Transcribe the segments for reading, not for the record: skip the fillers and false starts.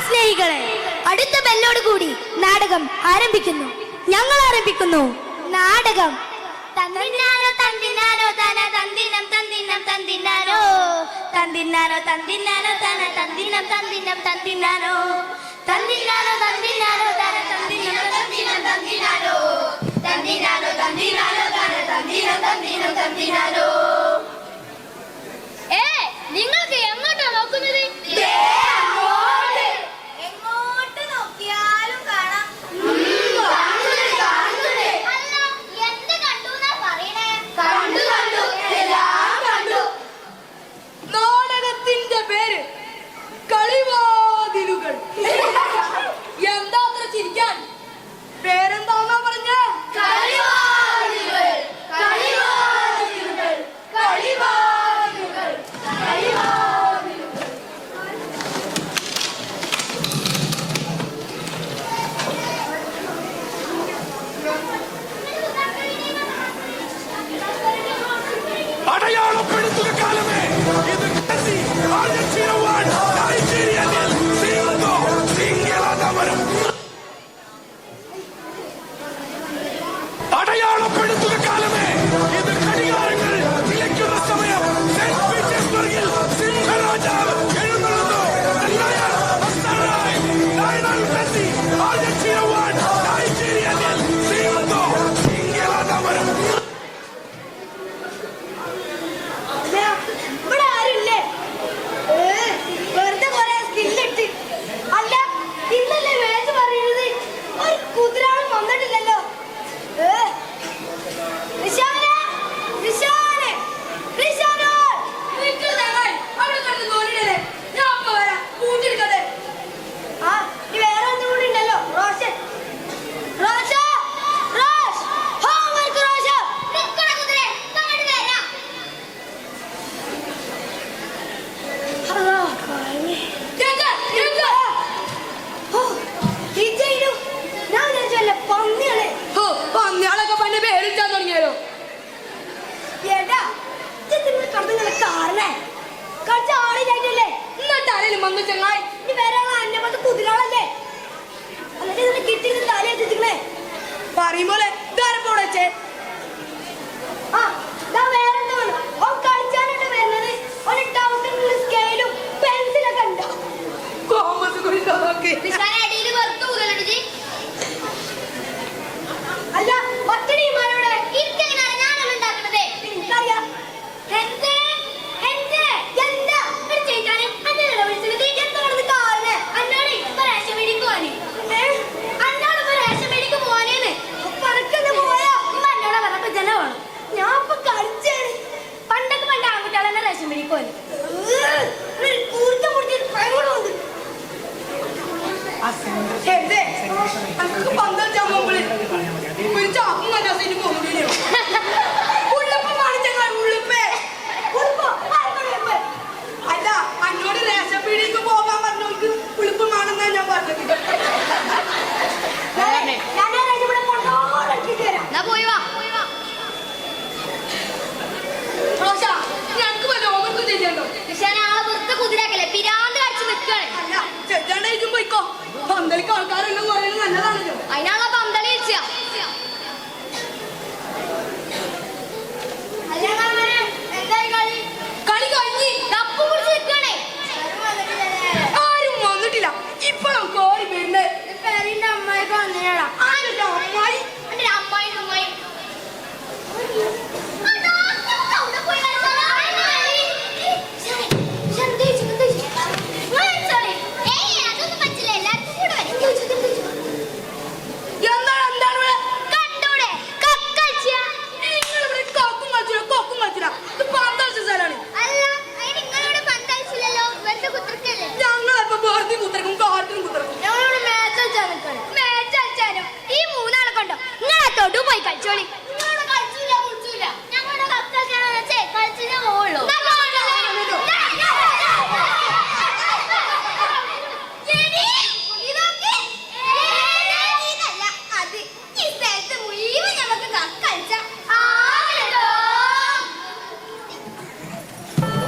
സ്നേഹികളെ, അടുത്ത ബെല്ലോട് കൂടി നാടകം ആരംഭിക്കുന്നു. ഞങ്ങൾ ആരംഭിക്കുന്നു നാടകം. തന്തിന്നാനോ തന്തിന്നാനോ തന തന്തിനം തന്തിനം തന്തിന്നാനോ തന്തിന്നാനോ തന്തിന്നാനോ തന തന്തിനം തന്തിനം തന്തിന്നാനോ തന്തിന്നാനോ തന്തിന്നാനോ തന തന്തിനം തന്തിനം തന്തിന്നാനോ തന്തിന്നാനോ തന്തിന്നാനോ തന തന്തിനം തന്തിനം തന്തിന്നാനോ. നിങ്ങൾക്ക് എങ്ങോട്ടാ നോക്കുന്നത്? എങ്ങോട്ട് നോക്കിയാലും കാണാം. നാടകത്തിന്റെ പേര് കളിവാതിലുകൾ. എന്താ അത്ര ചിരിക്കാൻ? പേരെന്താന്നാ പറഞ്ഞ? കളിവാതിലുകൾ. കളിവാതിലുകൾ. കളിവാതിലുകൾ. കളിവാതിലുകൾ. അടയാളപ്പെടുത്തുക കാലമേ, ഇത് മെസ്സി, അർജന്റീന 1, നൈജീരിയ 0, സിംഗിളാതമരം. അടയാളപ്പെടുത്തുക കാലമേ, ഇത് ഘടികാരങ്ങൾ നിലയ്ക്കുന്ന സമയം. സെന്റ് പീറ്റേഴ്സ്ബർഗിൽ സിംഹരാജാവ് എഴുന്നള്ളുന്നു. ലയണൽ മെസ്സി, അർജന്റീന 1, നൈജീരിയ 0, സിംഗിളാതമരം. ഇവിടെ ആരുമില്ലേ? വെറുതെ കുറെ സ്കില്ലിട്ട്. അല്ല, ഇന്നല്ലേ വേച്ച് പറയുന്നത്? ഒരു കുതിരാളും വന്നിട്ടില്ലല്ലോ. റിഷാനെ, റിഷാനെ, റിഷാനോ, ആ, ഇനി വേറെ ഒന്നും കൂടി ഉണ്ടല്ലോ. റോഷൻ, റോഷ, റോഷ്, ഹോംവർക്ക് റോഷ. നിക്കണ കുതിരേ, അങ്ങോട്ട് വരാം. പന്നിയാളൊക്കെ പണ്ട് പേരിട്ടാൻ തുടങ്ങിയാലോ? എന്നിട്ട് ആരെങ്കിലും വന്നു ചങ്ങായി? പറയുമ്പോലെ ധാരപ്പോടെ കോമസ് കുഴിക്കാക്കി. റിഷാനെ അടിയിൽ വെറുതെ ഊതലടിച്ച്. അല്ല, പത്തടിമാരോടെ ഇരിക്കെങ്ങനെയാണ് ഞാനല്ല ഉണ്ടാക്കുന്നത്? എനിക്കറിയാം. എന്ത്? എന്ത്? എന്താ ഒരു ചേട്ടാനും അന്നോട് വിളിച്ചത്? എന്താണെന്ന് കാരണേ? അന്നോട് ഇപ്പൊ റേഷൻ മേടിക്ക് പോവാന്. അന്നോട് ഇപ്പൊ റേഷൻ മേടിക്ക് പോവാനേന്ന്. പറക്കുന്ന പോയാ ഉമ്മ എന്നോട് പറഞ്ഞപ്പോ ജന വേണം. ഞാൻ ഇപ്പൊ കളിച്ചാണ്. പണ്ടൊക്കെ പണ്ട് ആൺകുട്ടികളെന്നെ റേഷൻ മേടിക്ക് പോവാന്. കൂർത്ത മുടിച്ച് ഭയങ്കരമുണ്ട്. എന്തേ അനക്ക് പന്തളിച്ചാൻ പോകുമ്പോഴേ ഒരു ചാക്കും കന്നാസിന് പോകുന്നില്ലയോ? ഉള്ളിപ്പം കാണിച്ചാൽ ഉള്ളിപ്പേ. ഉടുപ്പോ? ആർക്കാണ് ഉടുപ്പ്? അല്ല, അന്നോട് റേഷൻ പീടിക്ക് പോകാൻ പറഞ്ഞവർക്ക് ഉളുപ്പം കാണുന്ന ഞാൻ പറഞ്ഞത്. ഞാൻ ഇവിടെ കൊണ്ടോടിച്ചിട്ട് വരാം. എന്നാ പോയി വാ. റോഷ, ഞങ്ങൾക്ക് വല്ല ഓവർക്കും ചെയ്യണ്ടോ? റിഷാനെ ആളെ വെറുതെ കുതിരാക്കല്ലേ, പിരാന്ത് കടിച്ച് നിൽക്കാണ്. അല്ല, ചെല്ലാണ്ടായിരിക്കും പോയിക്കോ. പന്തലിക്ക് ആൾക്കാരുണ്ടെന്ന് പറയുന്നത് നല്ലതാണല്ലോ. അതിനാണല്ലോ പന്തളി വെച്ച. കളി കഴിഞ്ഞ് തപ്പു പിടിച്ച് നിൽക്കണേ. ആരും വന്നിട്ടില്ല. ഇപ്പോഴും കോരി വരുന്നേ. പേരിന്റെ അമ്മായിക്ക് വന്നിട്ടാ. ആരുടെ അമ്മായി? എന്റെ അമ്മായി അമ്മായി പോയി കളിച്ചോളി.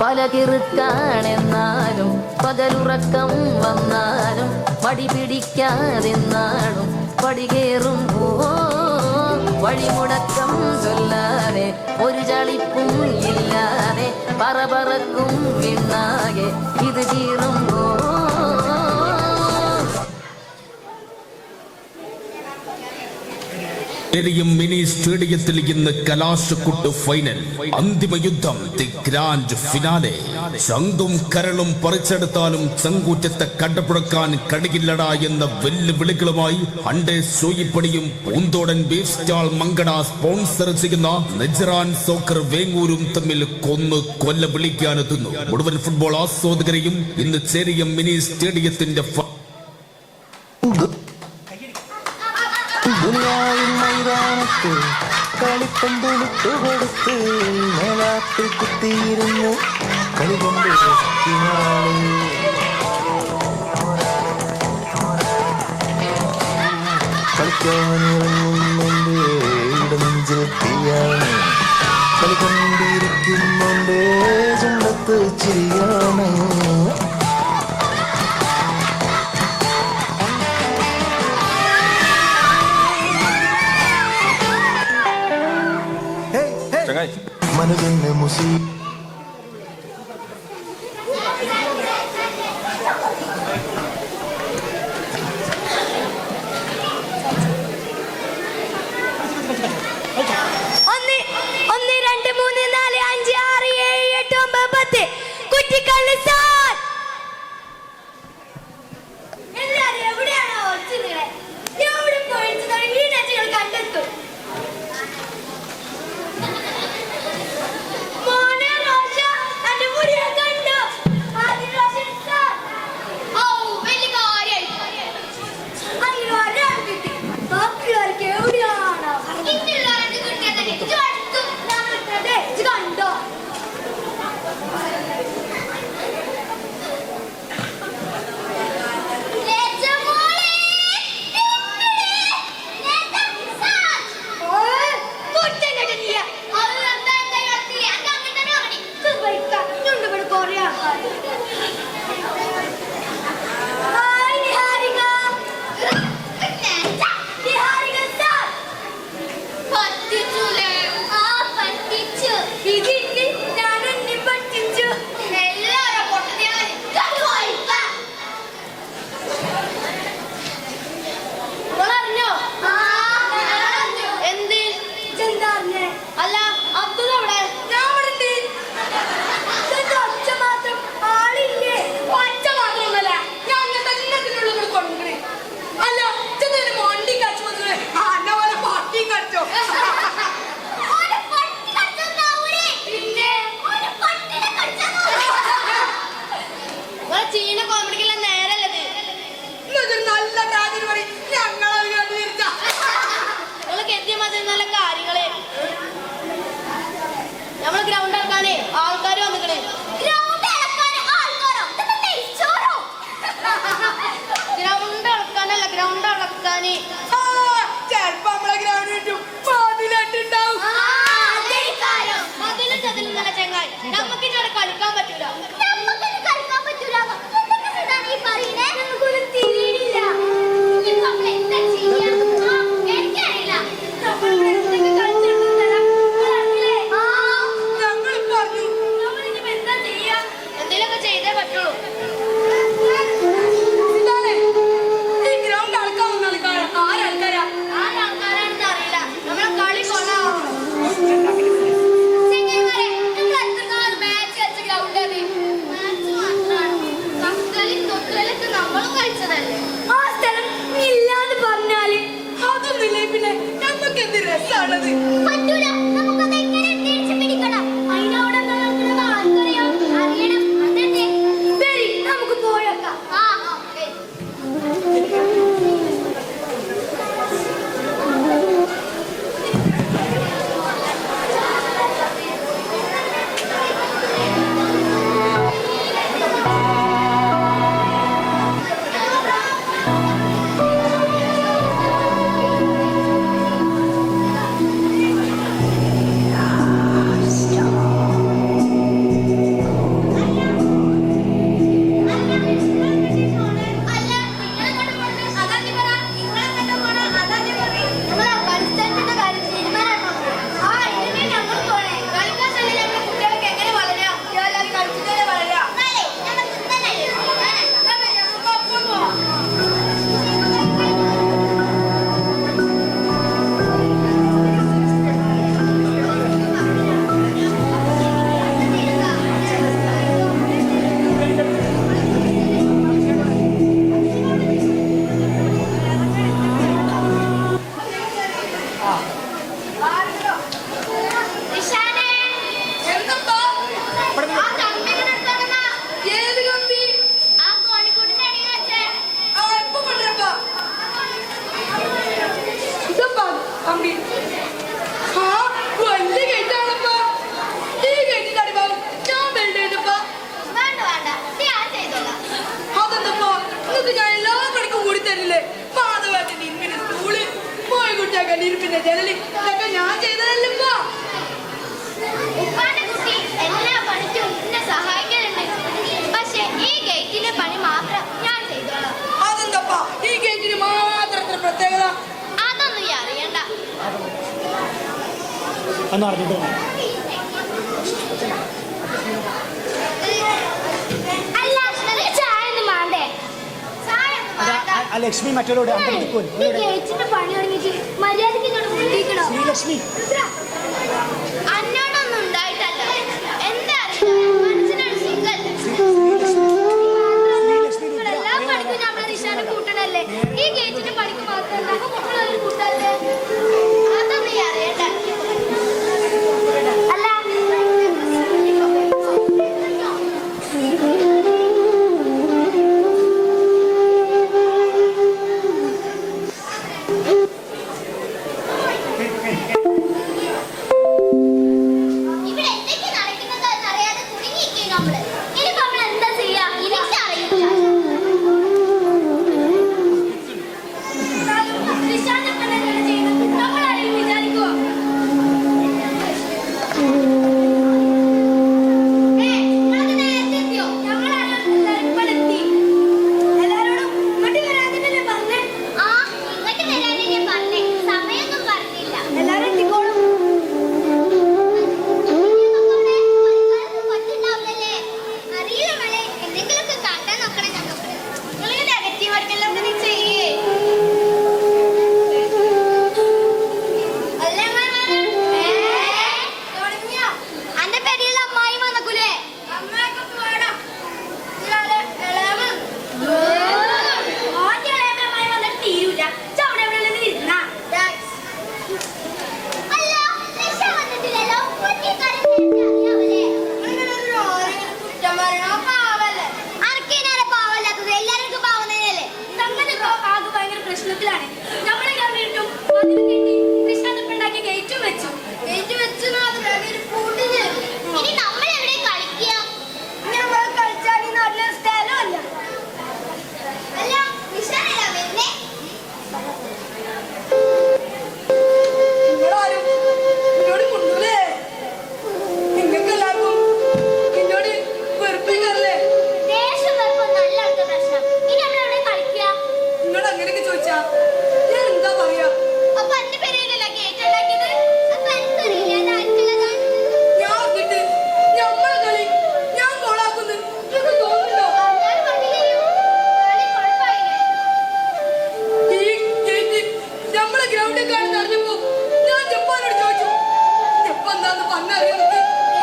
പല കിറുക്കാണെന്നാലും പകലുറക്കം വന്നാലും മടി പിടിക്കാതെന്നാളും പടികേറും വഴിമുടക്കം ചൊല്ലാതെ ഒരു ചളിപ്പും ഇല്ലാതെ പറക്കും വിണ്ണാകെ ഇത് കീറുമ്പോ മിനി സ്റ്റേഡിയത്തിൽ ഇന്ന് കലാശക്കുട്ട് ഫൈനൽ അന്തിമ യുദ്ധം, ദി ഗ്രാൻഡ് ഫിനാലെ. ചങ്കും കരളും പറിച്ചെടുത്താലും ചങ്കൂറ്റത്തെ കണ്ടപ്പുഴക്കാൻ കഴിയില്ലടാ എന്ന വെല്ലുവിളികളുമായി ഹണ്ടേ സോയിപ്പടിയും Poonthodan beef stall Mankada sponsor ചെയ്യുന്ന നെജറാൻ സോക്കർ വേങ്ങൂരും തമ്മിൽ കൊന്ന് കൊല്ല വിളിക്കാനെത്തുന്നു. മുഴുവൻ ഫുട്ബോൾ ആസ്വാദകരെയും ഇന്ന് ചേരിയ മിനി സ്റ്റേഡിയത്തിന്റെ കളിപ്പന്ത് വിട്ടുകൊടുത്ത് മേലാത്തിൽ കുത്തിയിരുന്നു കളി കൊണ്ട് കളിക്കാനിറങ്ങുന്നുണ്ട് ഇടനെഞ്ചിൽ തീയാണ് കളി കണ്ടിരിക്കുന്നുണ്ട് ചുണ്ടത്ത് ചിരിയാണ്. മനതിന് മുസി അമ്പി ആ വലിയ ഗേറ്റാണപ്പാ. ഈ ഗേറ്റിന്റെ അടിഭാഗം ഞാൻ വേണ്ടേണ്ടപ്പാ. വേണ്ട വേണ്ട ഞാൻ ചെയ്തോളാം. അതെന്തപ്പാ നിങ്ങൾക്ക് ഞാൻ എല്ലാ പണിക്കും കൂടി തരില്ലേ? മാധവേട്ടന്റെ ഇരുമ്പിന്റെ സ്റ്റൂള്, മോയകുട്ടിയാക്കാൻ ഇരുമ്പിന്റെ ജനല്, ഇതൊക്കെ ഞാൻ ചെയ്തതല്ലപ്പാ. ഉപ്പാന്റെ കുട്ടി എല്ലാ പണിക്കും എന്നെ സഹായിക്കാറുണ്ട്. പക്ഷെ ഈ ഗേറ്റിന്റെ പണി മാത്രം ഞാൻ ചെയ്തോളാം. അതെന്തപ്പാ ഈ ഗേറ്റിന് മാത്രം എത്ര പ്രത്യേകത? അതൊന്നും ഈ അറിയണ്ട. അല്ല നിനക്ക് ചായ ഒന്നും വേണ്ടേ? ചായ ഒന്നും വേണ്ട. ലക്ഷ്മി മറ്റൊരു ഈ ഗേറ്റിന്റെ പണി തുടങ്ങിയിട്ട് മര്യാദയ്ക്ക് ഇങ്ങോട്ട് മുട്ടിക്കണോ? ശ്രീലക്ഷ്മി അന്നോടൊന്നും ഉണ്ടായിട്ടല്ല. എന്താ അറിയില്ല, മനസ്സിനൊരു സുഖല്ലേ. എല്ലാ പണിക്കും നമ്മളെ നിശാനെ കൂട്ടണല്ലേ. ഈ ഗേറ്റിന്റെ പണിക്ക് മാത്രമല്ല നിങ്ങളൊരു കൂട്ടല്ലേ. അതൊന്നും നീ അറിയണ്ട. അല്ല ഇവിടെ എന്തൊക്കെ നടക്കുന്നത് എന്നറിയാതെ കുടുങ്ങിയിരിക്കും നമ്മള്. ഇനിയിപ്പോ നമ്മൾ എന്താ ചെയ്യാ? എനിക്കറിയില്ല. നിശാന്തപ്പൻ എന്താണ് ചെയ്യുന്നത്? നമ്മളാരും വിചാരിക്കുവോ? നിങ്ങളൊക്കെ നേരത്തെ എത്തിയോ? ഞങ്ങളാരും ഇപ്പോഴെത്തി. എല്ലാരോടും ഇങ്ങോട്ട് വരാതിട്ടല്ലേ പറഞ്ഞേ? ആ ഇങ്ങോട്ട് വരാനല്ലേ പറഞ്ഞേ, സമയമൊന്നും പറഞ്ഞില്ല. എല്ലാരും എത്തിക്കോളും. അറിയില്ല മളെ, എന്തെങ്കിലുമൊക്കെ കാട്ടാൻ നോക്കണം. ഞങ്ങൾക്ക് നിങ്ങൾ നെഗറ്റീവ് വർക്കെല്ലാം നീ ചെയ്യേ. അന്റെ പേരിലുള്ള അമ്മായി വന്നക്കൂലേ? തീരൂല. ചവിടെ എവിടെ ഇരുന്ന അല്ല നിശ വന്നിട്ടില്ലല്ലോ. പാവല്ലാത്തത് എല്ലാവർക്കും പാവം തന്നെയല്ലേ. സംഗതി ആകെ ഭയങ്കര പ്രശ്നത്തിലാണ്. നമ്മളെ കണ്ടിട്ടും അതിന് കിട്ടി നിശാന്തപ്പുണ്ടാക്കി ഗേറ്റും വെച്ചു. ഗേറ്റ് വെച്ചു ഇനി നമ്മൾ എവിടെ കളിക്കുക? നമ്മൾ കളിച്ചാൽ ഈ നാട്ടിലെ സ്ഥലമല്ല. അല്ല നിശാനല്ല വരുന്നേ. നിങ്ങളാരും എന്നോട് കൊണ്ടൂലേ? നിങ്ങൾക്ക് എല്ലാവർക്കും എന്നോട് വെറുപ്പിക്കല്ലേ? ദേഷ്യം വെറുപ്പൊന്നും അല്ല അടുത്ത പ്രശ്നം. ഇനി നമ്മൾ എവിടെ കളിക്കുക? നിങ്ങൾ അങ്ങനെയൊക്കെ ചോദിച്ചാ ഞാൻ എന്താ പറയാ? അപ്പൊ എന്റെ പേരിലല്ല ഗേറ്റ് ഉണ്ടാക്കിയത്. അപ്പൊ എനിക്കറിയില്ല അതായിട്ടുള്ളതാണ്. ഞാൻ വന്നിട്ട് ഞമ്മളെ കളി ഞാൻ കോളാക്കുന്നു നിങ്ങൾക്ക് തോന്നുന്നുണ്ടോ? ഞാൻ പറഞ്ഞില്ലയോ, കളി കുഴപ്പമായില്ലേ? ഈ ഗേറ്റ് നമ്മളെ ഗ്രൗണ്ടിൽ കാണുന്ന അറിഞ്ഞപ്പോ ഞാൻ ജപ്പാനോട് ചോദിച്ചു. ജപ്പാൻ എന്താന്ന് പറഞ്ഞറിയാം.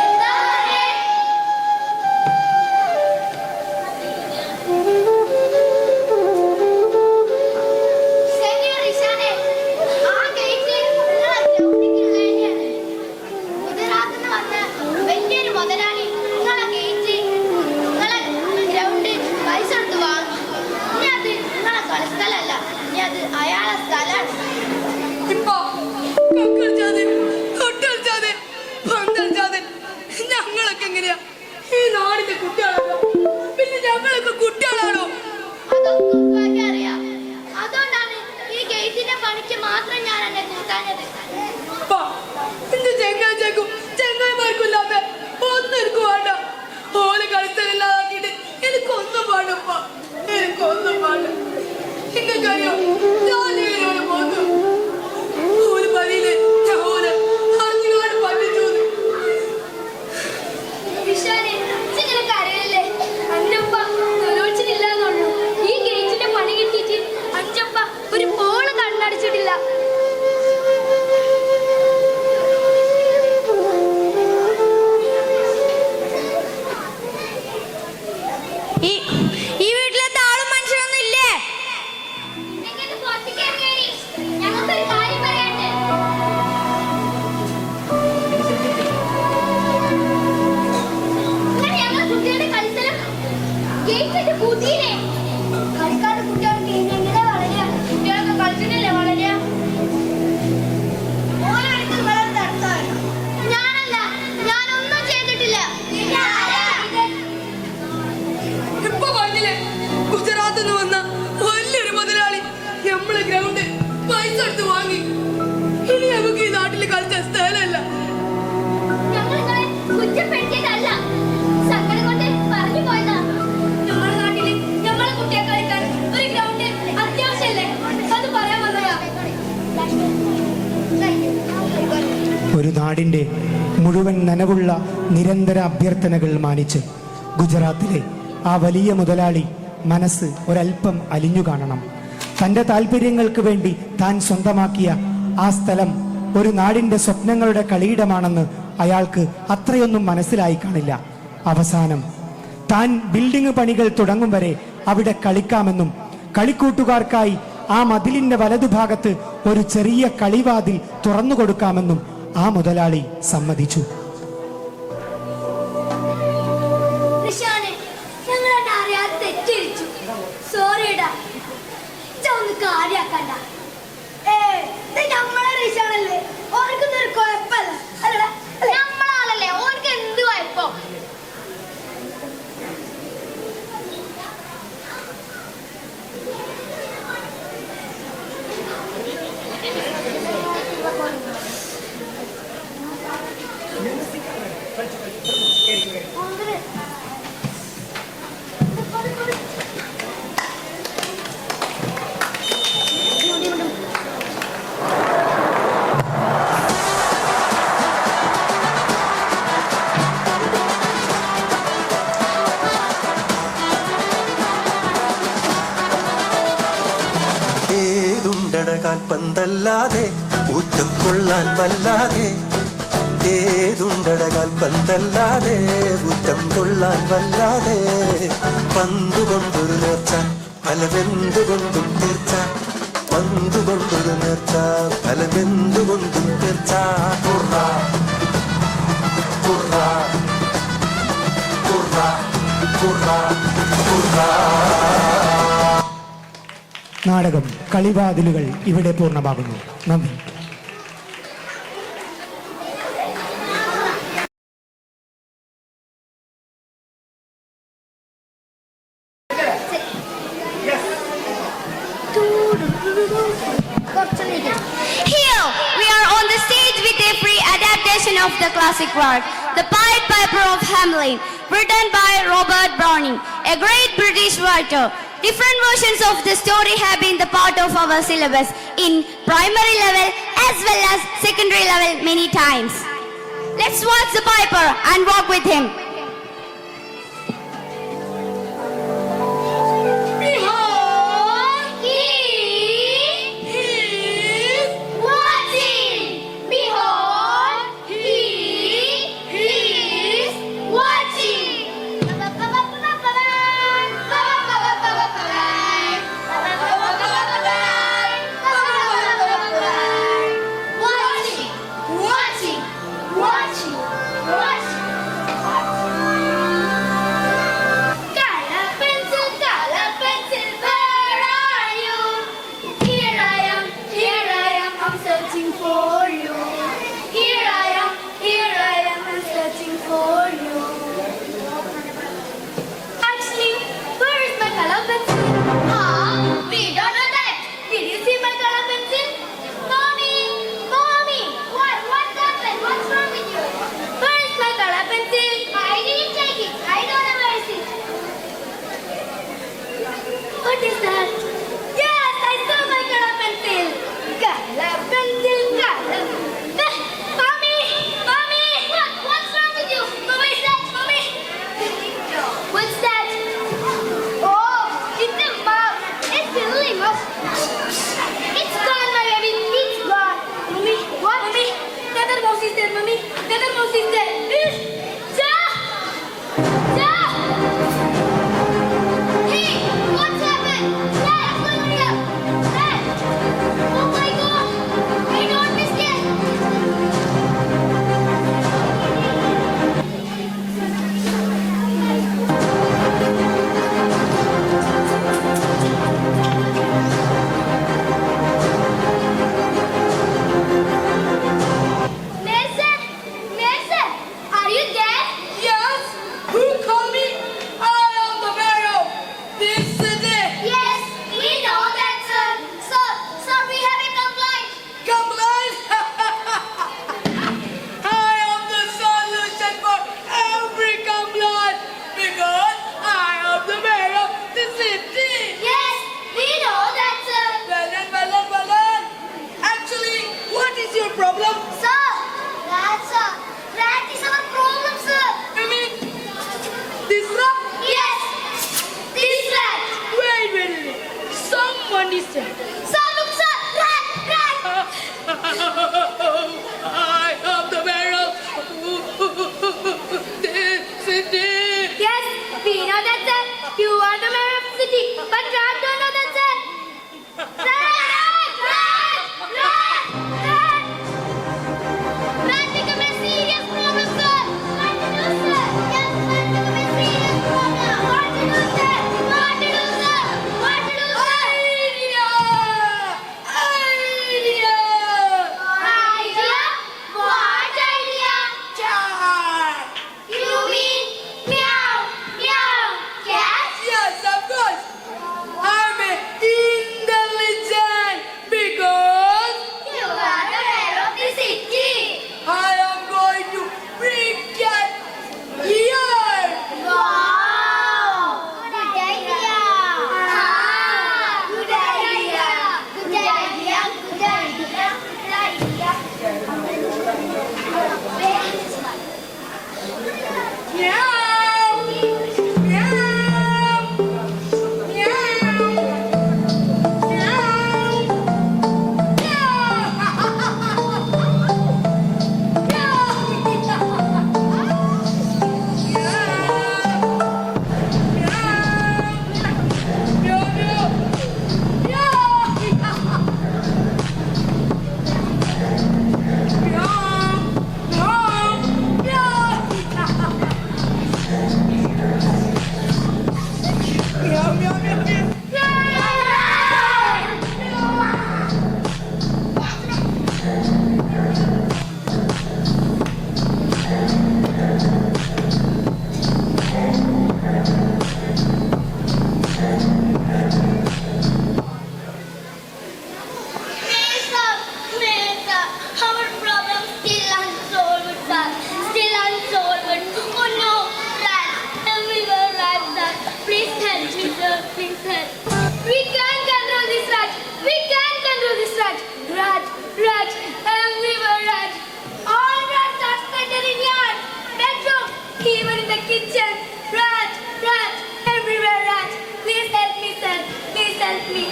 എന്താ പറഞ്ഞേ? ശരി റിഷാനെ, ആ ഗേറ്റ് നിങ്ങളെ ഗ്രൗണ്ടിലുള്ള തന്നെയാണ്. ഗുജറാത്തിൽ നിന്ന് വന്ന വലിയൊരു മുതലാളി നിങ്ങളെ ഗേറ്റ് നിങ്ങളെ ഗ്രൗണ്ട് പൈസ കൊടുത്ത് വാങ്ങി. ഇനി അത് നിങ്ങളെ കളിസ്ഥലല്ല, ഇനി അത് അയാളെ സ്ഥലമാണ്. ഇപ്പൊ കളിച്ചാതെ തൊട്ടളിച്ചാതെ പന്തളിച്ചാതെ ഞങ്ങളൊക്കെ എങ്ങനെയാ ഈ നാടിന്റെ കുട്ടികളാണോ? പിന്നെ ഞങ്ങളൊക്കെ കുട്ടികളാണോ? അതൊക്കെ ഉപ്പാക്ക് അറിയാം. അതുകൊണ്ടാണ് ഈ ഗേറ്റിന്റെ പണിക്ക് മാത്രം ഞാൻ എന്നെ കൂട്ടാഞ്ഞത്. അപ്പാ, എന്റെ ചെങ്ങാച്ചേക്കും ചെങ്ങായിമാർക്കും ഇല്ലാത്ത ഒന്നും എനിക്ക് വേണ്ട. ഓല് കളിച്ചതില്ലാതാക്കിയിട്ട് എനിക്കൊന്നും വേണ്ടപ്പ. എനിക്കൊന്നും വേണ്ട. നിങ്ങൾക്കറിയോ ഞാൻ ഇവരോട് പോന്നു. ഒരു പതിയില് ഞാൻ ഓല് അറിഞ്ഞുകൊണ്ട് പറ്റിച്ചു. വിശാലെ, ഇങ്ങനെ കരയല്ലേ? അഞ്ചപ്പ തൊഴിച്ചിട്ടില്ലെന്നുള്ളൂ. ഈ ഗേറ്റിന്റെ പണി കിട്ടിയിട്ട് അഞ്ചപ്പ ഒരു പോള് കണ്ണടിച്ചിട്ടില്ല. ഈ വീട്ടിലെ താളും മനുഷ്യരൊന്നും ഇല്ലേ? ഒരു നാടിൻ്റെ മുഴുവൻ നനവുള്ള നിരന്തര അഭ്യർത്ഥനകൾ മാനിച്ച് ഗുജറാത്തിലെ ആ വലിയ മുതലാളി മനസ്സ് ഒരല്പം അലിഞ്ഞു കാണണം. തൻ്റെ താല്പര്യങ്ങൾക്ക് വേണ്ടി താൻ സ്വന്തമാക്കിയ ആ സ്ഥലം ഒരു നാടിൻ്റെ സ്വപ്നങ്ങളുടെ കളിയിടമാണെന്ന് അയാൾക്ക് അത്രയൊന്നും മനസ്സിലായി കാണില്ല. അവസാനം താൻ ബിൽഡിംഗ് പണികൾ തുടങ്ങും വരെ അവിടെ കളിക്കാമെന്നും കളിക്കൂട്ടുകാർക്കായി ആ മതിലിന്റെ വലതുഭാഗത്ത് ഒരു ചെറിയ കളിവാതിൽ തുറന്നു കൊടുക്കാമെന്നും ആ മുതലാളി സമ്മതിച്ചു. റിഷാനെ, ഞങ്ങളെന്നെ അറിയാതെ തെറ്റിരിച്ചു. സോറിടാ, ഒന്ന് കാര്യാക്കണ്ട. നമ്മളെ റിഷാണല്ലേ, ഓർക്കൊന്നും ഒരു കുഴപ്പമില്ല. അല്ലടാ, നമ്മളാണല്ലേ ഓർക്ക് എന്ത് കുഴപ്പം? കാൽപന്തല്ലാതെ ഊറ്റം കൊള്ളാൻ വല്ലാതെ, ഏതുണ്ടടകാൽ പന്തല്ലാതെ ഊറ്റം കൊള്ളാൻ വല്ലാതെ. പന്തുകൊണ്ടൊരു നേർച്ച പലവെന്തുകൊണ്ടും തീർച്ച, പന്തുകൊണ്ടൊരു നേർച്ച പലവെന്തുകൊണ്ടും തീർച്ച. കുറ കുറ കുറ കുറ കുറ. നാടകം കളിവാതിലുകൾ ഇവിടെ പൂർണ്ണമാകുന്നു. നന്ദി. Here we are on the stage with a free adaptation of the classic work, The Pied Piper of Hamelin, written by Robert Browning, a great British writer. Different versions of the story have been the part of our syllabus in primary level as well as secondary level many times. Let's watch the piper and walk with him. Rats, rats, everywhere rats. All rats are scattered in yard, bedroom, even in the kitchen. Rats, rats, everywhere rats. Please help me, sir. Please help me.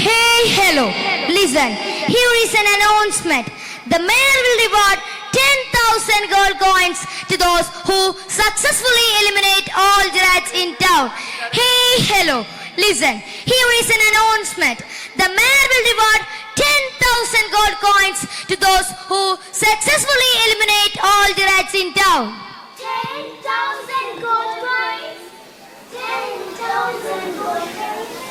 Hey, hello. Listen, here is an announcement. The mayor will reward 10,000 gold coins to those who successfully eliminate all the rats in town. Hey, hello. Listen, here is an announcement. The mayor will reward 10,000 gold coins to those who successfully eliminate all the rats in town. 10,000 gold coins. 10,000 gold coins.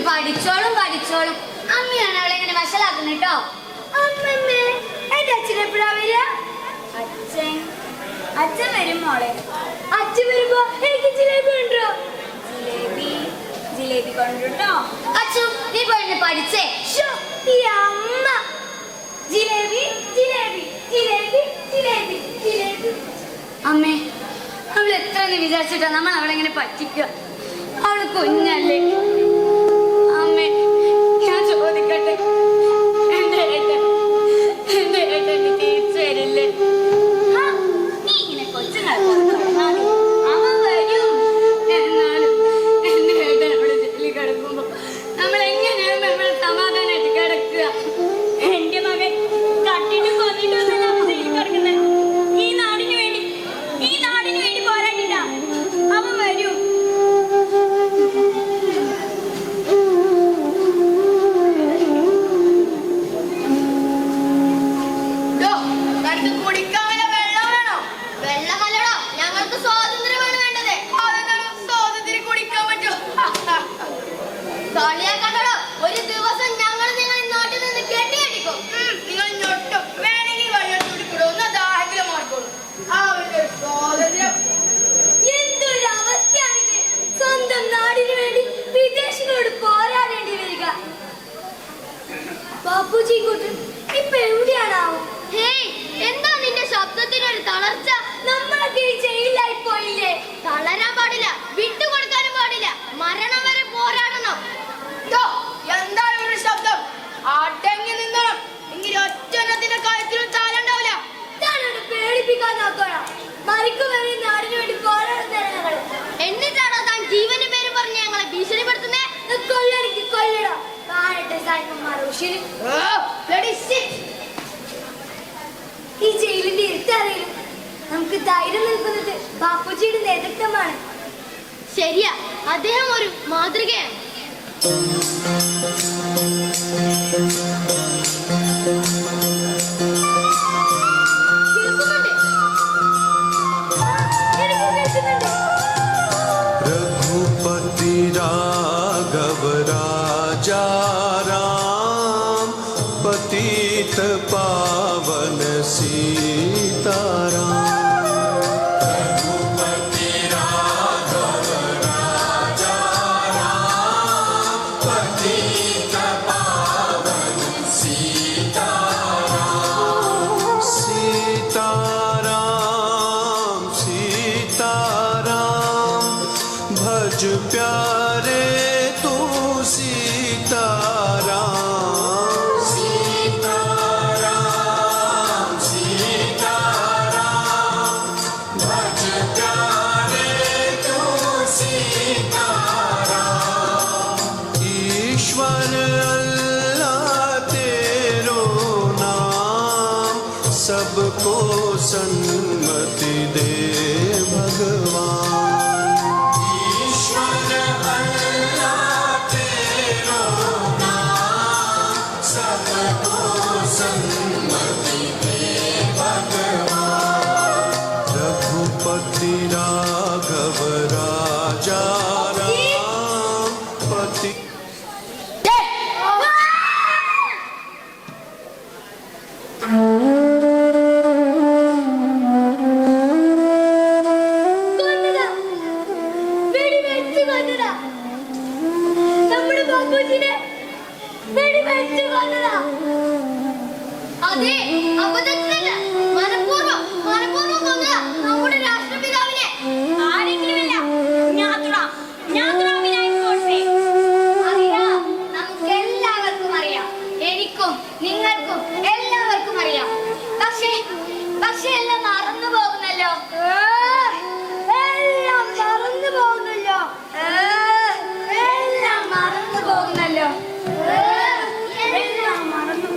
പഠിച്ചോളും പഠിച്ചോളും. അമ്മയാണ് അവളെ ഇങ്ങനെ വഷളാക്കുന്നത് കേട്ടോ. അമ്മമ്മേ, എന്റെ അച്ഛൻ മോളെ. അച്ഛൻ വരുമ്പോ എനിക്ക് ജിലേബി കൊണ്ടുവരോ? ജിലേബി കൊണ്ടുവരോ? അച്ചു നീ പോയി പഠിച്ചേ. ഈ അമ്മ ജിലേബി ജിലേബി ജിലേബി ജിലേബി ജിലേബി. അമ്മേ, അവൾ എത്ര വിചാരിച്ചിട്ടാ നമ്മൾ അവളെങ്ങനെ പറ്റിക്കുക? അവള് കുഞ്ഞല്ലേ. അമ്മേ, ഞാൻ ചോദിക്കട്ടെ, എന്റെ ഏട്ടൻ തിരിച്ചു വരില്ലേ? നീ ഇങ്ങനെ കൊച്ചുങ്ങളെ അവൻ വരും. എന്നാലും എന്റെ ഏട്ടൻ അവിടെ ജയിലിൽ കിടക്കുമ്പോ നമ്മൾ എങ്ങനെയാണ് നമ്മൾ സമാധാനമായിട്ട് കിടക്കുക? എന്റെ മകൻ കട്ടിട്ട് കൊന്നിട്ടൊന്നല്ല അവൻ ജയിലിൽ കിടക്കുന്നത്. ഈ നാടിന് വേണ്ടി പോരാടില്ല. അവൻ വരും. കുടിക്കാൻ വെള്ളം വേണോ? വെള്ളമല്ലടോ, ഞങ്ങൾക്ക് സ്വാതന്ത്ര്യമാണ് വേണ്ടത്. അതെന്താണ് സ്വാതന്ത്ര്യം കുടിക്കാൻ പറ്റുമോ? കളിയാക്കണ്ടോ, ഒരു ദിവസം ഞങ്ങൾ നിങ്ങൾ ഈ നാട്ടിൽ നിന്ന് കെട്ടിയടിക്കും. നിങ്ങൾ ഞൊട്ടും വേണമെങ്കിൽ വെള്ളം കുടിക്കൂടോ? ഒന്ന് ദാഹെങ്കിലും മാറിക്കോളൂ. അവരുടെ സ്വാതന്ത്ര്യം എന്തൊരു അവസ്ഥയാണിത്! സ്വന്തം നാടിന് വേണ്ടി വിദേശികളോട് പോരാടേണ്ടി വരിക. ബാപ്പുജി കൂട്ടൻ ഇപ്പൊ എവിടെയാണാവും? എന്താ നിന്റെ ശബ്ദത്തിനൊരു തളർച്ച? നമ്മളൊക്കെ ഈ ജയിലിലായി പോയില്ലേ? തളരാൻ പാടില്ല, വിട്ടുകൊടുക്കാനും പാടില്ല. മരണം വരെ പോരാടണം. എന്താ ഒരു ശബ്ദം? അടങ്ങി നിന്നണം. എങ്കിൽ ഒറ്റത്തിന്റെ കാര്യത്തിലും താലുണ്ടാവില്ല. ഇതാണോട് പേടിപ്പിക്കാൻ നോക്കണം. മരിക്കും വരെ ഈ നാടിന് വേണ്ടി പോരാടുന്ന ഞങ്ങൾ. എന്നിട്ടാണോ താൻ ജീവന്റെ പേര് പറഞ്ഞ് ഞങ്ങളെ ഭീഷണിപ്പെടുത്തുന്നേ? കൊല്ലടിക്ക് കൊല്ലടോ. കാണട്ടെ സായിപ്പന്മാർ ഉഷിര്. ഈ ജയിലിന്റെ ഇരുട്ടറിയിലും നമുക്ക് ധൈര്യം നൽകുന്നത് ബാപ്പുജിയുടെ നേതൃത്വമാണ്. ശരിയാ, അദ്ദേഹം ഒരു മാതൃകയാണ്. കേൾക്കുന്നുണ്ട്. എനിക്ക് കേൾക്കുന്നുണ്ട്. रघुपति राघव राजा राम पतित पावन सीताराम। रघुपति राघव राजा राम पतित पावन सीताराम। सीताराम सीताराम भज प्यारे तू सीताराम। सीताराम सीताराम भज प्यारे तू सीताराम। ईश्वर अल्लाह तेरो नाम सबको सन्मति दे भगवान। ईश्वर अल्लाह तेरो नाम सबको सन्मति दे भगवान। रघुपति राघव राजा राम पति കൊന്നതാ. വെടിവെച്ച് കൊന്നതാ. നമ്മുടെ ബാപ്പുജിനെ വെടിവെച്ച് കൊന്നതാ. അതെ, അബദ്ധത്തിലല്ല, മനഃപൂർവ്വം കൊന്നതാ നമ്മുടെ രാഷ്ട്രപിതാവിനെ. ആരെങ്കിലുമല്ല, അറിയാം, നമുക്ക് എല്ലാവർക്കും അറിയാം. എനിക്കും നിങ്ങൾക്കും എല്ലാവർക്കും അറിയാം. പക്ഷേ എല്ലാം മറന്നു പോകുന്നല്ലോ. എല്ലാം മറന്നു പോകുന്നല്ലോ. എല്ലാം മറന്നു പോകുന്നല്ലോ. എല്ലാം മറന്നു.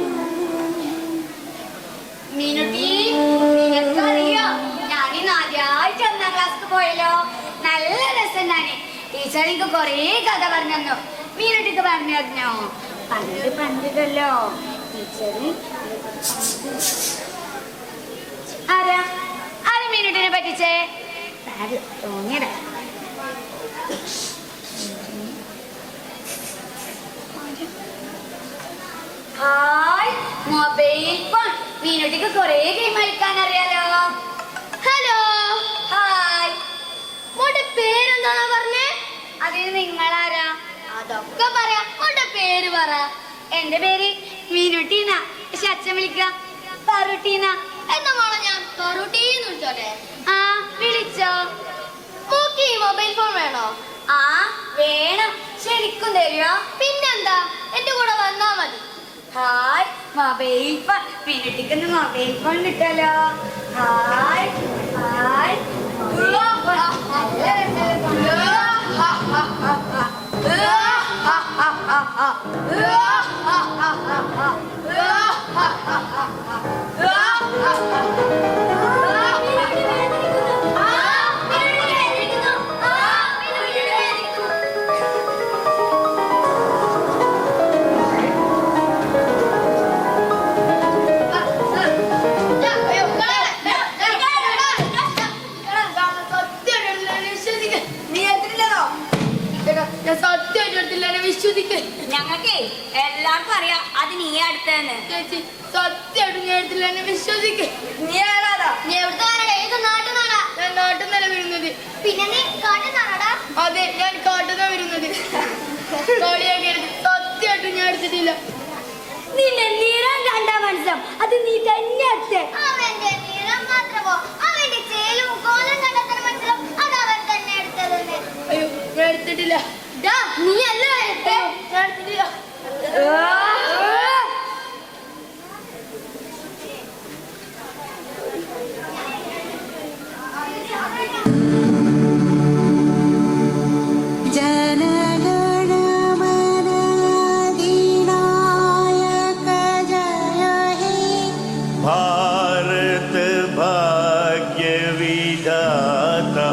മീനുട്ടി, നിനക്കറിയോ, ഞാനിന്ന് ആദ്യമായിട്ട് 1ാം ക്ലാസ്സിൽ പോയല്ലോ. നല്ല രസമുണ്ടാണ്. ടീച്ചർ എനിക്ക് കൊറേ കഥ പറഞ്ഞു തന്നു. മീനുട്ടിക്ക് പറഞ്ഞു തന്നോ? പണ്ടല്ലോ ടീച്ചറ്. ആരാ മീനുട്ടിനെ പറ്റിച്ചേ? തോന്നിയതാ. Hi, mobile phone. മീനുട്ടിക്ക് കൊറേ ഗെയിം കളിക്കാൻ അറിയാലോ. ഹലോ. അതിന് നിങ്ങളാരാ? അതൊക്കെ പറയാം. അവളുടെ പേര് പറ. എന്റെ പേര് മീനുട്ടീന. പക്ഷെ അച്ഛൻ വിളിക്ക പറുട്ടീന. എന്ന മോളെ ഞാൻ പറുട്ടീന്ന് വിളിച്ചോട്ടെ? ആ വിളിച്ചോ. മൂക്കി മൊബൈൽ ഫോൺ വേണോ? ആ വേണം. ശരിക്കും തരുമോ? പിന്നെന്താ, എന്റെ കൂടെ വന്നാ മതി. Hi mobile phone. മീനുട്ടിക്കൊന്ന് മൊബൈൽ ഫോൺ കിട്ടാലോ. ഹായ് ഹായ് ഞങ്ങൾക്കേ എല്ലാവർക്കും അറിയാം അത് നീ അടുത്തന്നെ. ചേച്ചി സത്യമായിട്ടും ഞാൻ എടുത്തില്ല, എന്നെ വിശ്വസിക്ക്. നീ ആരാടാ? നീ എവിടുത്തെ ആരാടാ? ഏത് നാട്ടിൽ നിന്നാടാ? ഞാൻ നാട്ടിൽ നിന്നല്ല വരുന്നത്. പിന്നെ നീ കാട്ടിൽ നിന്നാടാ? അതെ, ഞാൻ കാട്ടിൽ നിന്നാ വരുന്നത്. കളിയൊക്കെ എടുത്ത് സത്യമായിട്ടും ഞാൻ എടുത്തിട്ടില്ല. നിന്റെ നിറം കണ്ടാ മനസ്സിലാവും അത് നീ തന്നെ എടുത്തേ. അവന്റെ നിറം മാത്രമോ, അവന്റെ ചേലും കോലം കണ്ടാൽ തന്നെ മനസ്സിലാവും അത് അവൻ തന്നെ എടുത്തതെന്ന്. അയ്യോ, ഞാൻ എടുത്തിട്ടില്ല. നീ അല്ല എടുത്തേ. ഞാൻ എടുത്തിട്ടില്ല. भारत भाग्य विधाता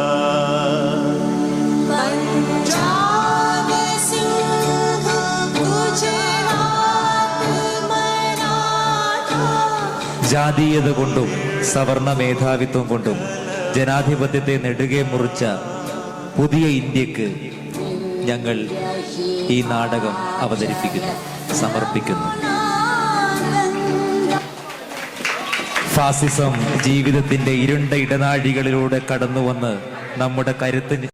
पंजाब सिंह गुजरात मराठा. ജാതീയത കൊണ്ടും സവർണ മേധാവിത്വം കൊണ്ടും ജനാധിപത്യത്തെ നെടുകെ മുറിച്ച പുതിയ ഇന്ത്യക്ക് ഞങ്ങൾ ഈ നാടകം അവതരിപ്പിക്കുന്നു, സമർപ്പിക്കുന്നു. ഫാസിസം ജീവിതത്തിന്റെ ഇരുണ്ട ഇടനാഴികളിലൂടെ കടന്നുവന്ന് നമ്മുടെ കരുത്ത്